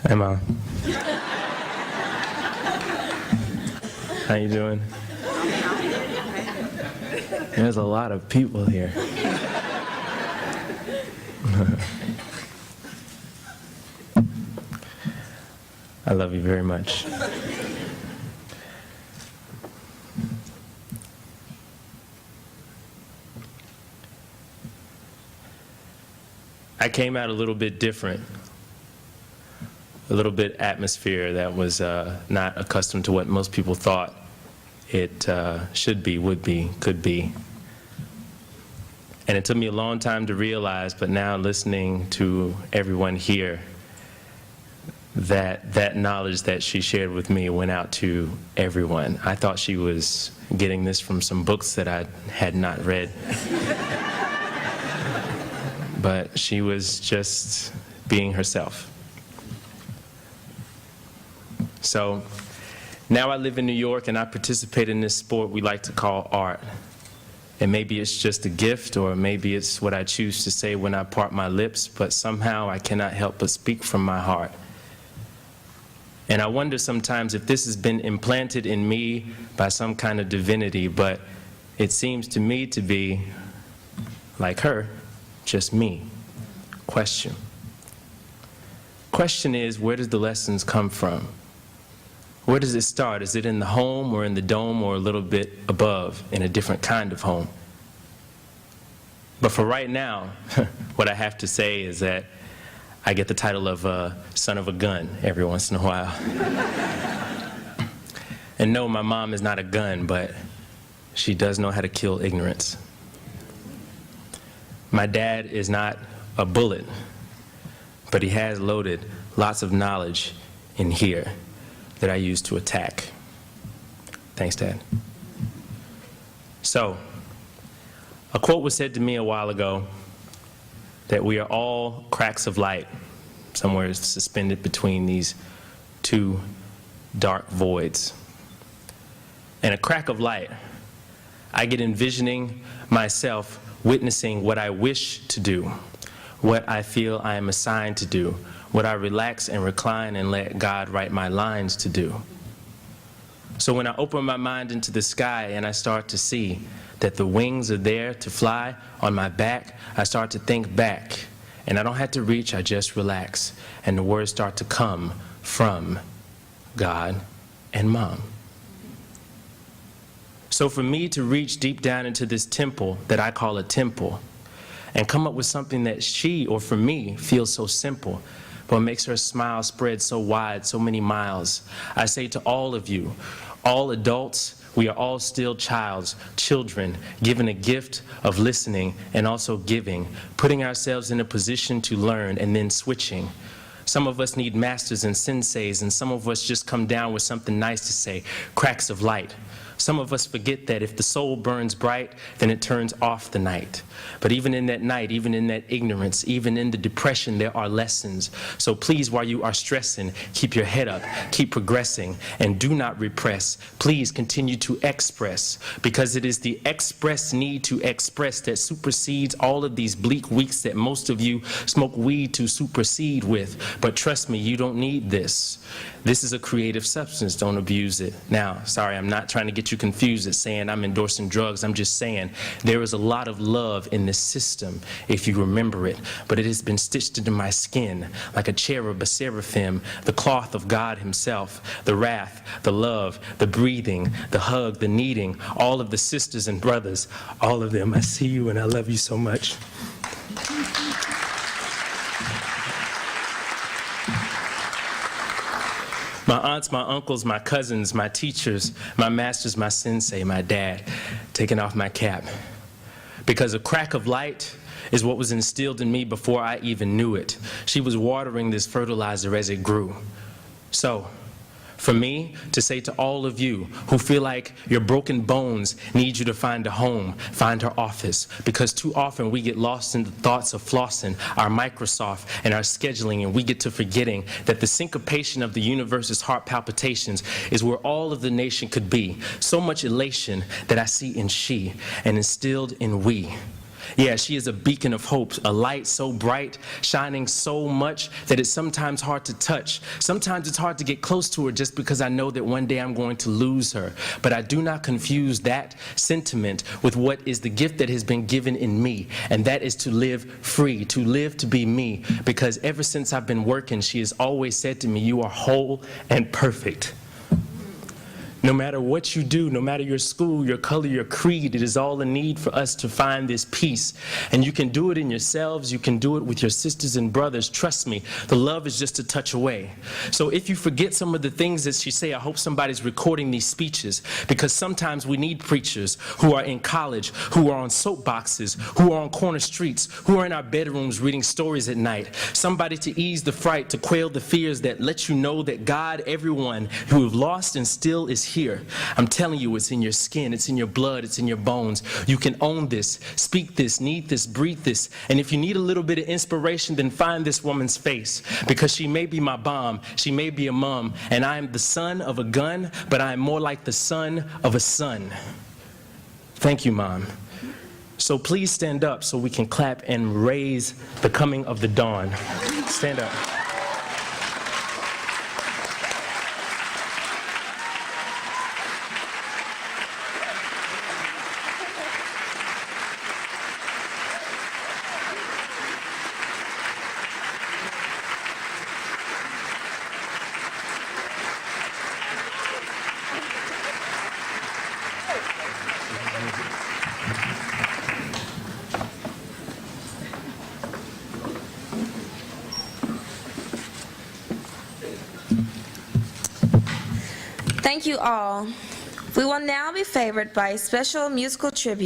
Hey, Mom. How you doing? There's a lot of people here. I love you very much. I came out a little bit different, a little bit atmosphere that was not accustomed to what most people thought it should be, would be, could be. And it took me a long time to realize, but now listening to everyone here, that knowledge that she shared with me went out to everyone. I thought she was getting this from some books that I had not read. But she was just being herself. So now I live in New York and I participate in this sport we like to call art. And maybe it's just a gift, or maybe it's what I choose to say when I part my lips, but somehow I cannot help but speak from my heart. And I wonder sometimes if this has been implanted in me by some kind of divinity, but it seems to me to be, like her, just me. Question. Question is, where does the lessons come from? Where does it start? Is it in the home or in the dome or a little bit above in a different kind of home? But for right now, what I have to say is that I get the title of son of a gun every once in a while. And no, my mom is not a gun, but she does know how to kill ignorance. My dad is not a bullet, but he has loaded lots of knowledge in here that I use to attack. Thanks, Dad. So, a quote was said to me a while ago that we are all cracks of light, somewhere suspended between these two dark voids. And a crack of light, I get envisioning myself witnessing what I wish to do, what I feel I am assigned to do, what I relax and recline and let God write my lines to do. So when I open my mind into the sky and I start to see that the wings are there to fly on my back, I start to think back. And I don't have to reach, I just relax. And the words start to come from God and Mom. So for me to reach deep down into this temple that I call a temple and come up with something that she, or for me, feels so simple, but makes her smile spread so wide, so many miles, I say to all of you, all adults, we are all still children, given a gift of listening and also giving, putting ourselves in a position to learn and then switching. Some of us need masters and senseis, and some of us just come down with something nice to say, cracks of light. Some of us forget that if the soul burns bright, then it turns off the night. But even in that night, even in that ignorance, even in the depression, there are lessons. So please, while you are stressing, keep your head up, keep progressing, and do not repress. Please continue to express, because it is the express need to express that supersedes all of these bleak weeks that most of you smoke weed to supersede with. But trust me, you don't need this. This is a creative substance, don't abuse it. Now, sorry, I'm not trying to get you confused at saying I'm endorsing drugs. I'm just saying there is a lot of love in this system, if you remember it, but it has been stitched into my skin like a cherub, a seraphim, the cloth of God himself, the wrath, the love, the breathing, the hug, the kneading, all of the sisters and brothers, all of them. I see you and I love you so much. My aunts, my uncles, my cousins, my teachers, my masters, my sensei, my dad, taking off my cap. Because a crack of light is what was instilled in me before I even knew it. She was watering this fertilizer as it grew. So, for me to say to all of you who feel like your broken bones need you to find a home, find her office. Because too often we get lost in the thoughts of flossing, our Microsoft, and our scheduling, and we get to forgetting that the syncopation of the universe's heart palpitations is where all of the nation could be. So much elation that I see in she and instilled in we. Yeah, she is a beacon of hope, a light so bright, shining so much that it's sometimes hard to touch. Sometimes it's hard to get close to her just because I know that one day I'm going to lose her. But I do not confuse that sentiment with what is the gift that has been given in me, and that is to live free, to live to be me. Because ever since I've been working, she has always said to me, "You are whole and perfect." No matter what you do, no matter your school, your color, your creed, it is all a need for us to find this peace. And you can do it in yourselves, you can do it with your sisters and brothers. Trust me, the love is just a touch away. So if you forget some of the things that she say, I hope somebody's recording these speeches, because sometimes we need preachers who are in college, who are on soapboxes, who are on corner streets, who are in our bedrooms reading stories at night. Somebody to ease the fright, to quail the fears, that let you know that God, everyone who have lost and still is here. I'm telling you, it's in your skin, it's in your blood, it's in your bones. You can own this, speak this, need this, breathe this. And if you need a little bit of inspiration, then find this woman's face, because she may be my bomb, she may be a mom, and I am the son of a gun, but I am more like the son of a son. Thank you, Mom. So please stand up so we can clap and raise the coming of the dawn. Stand up. Thank you all. We will now be favored by a special musical tribute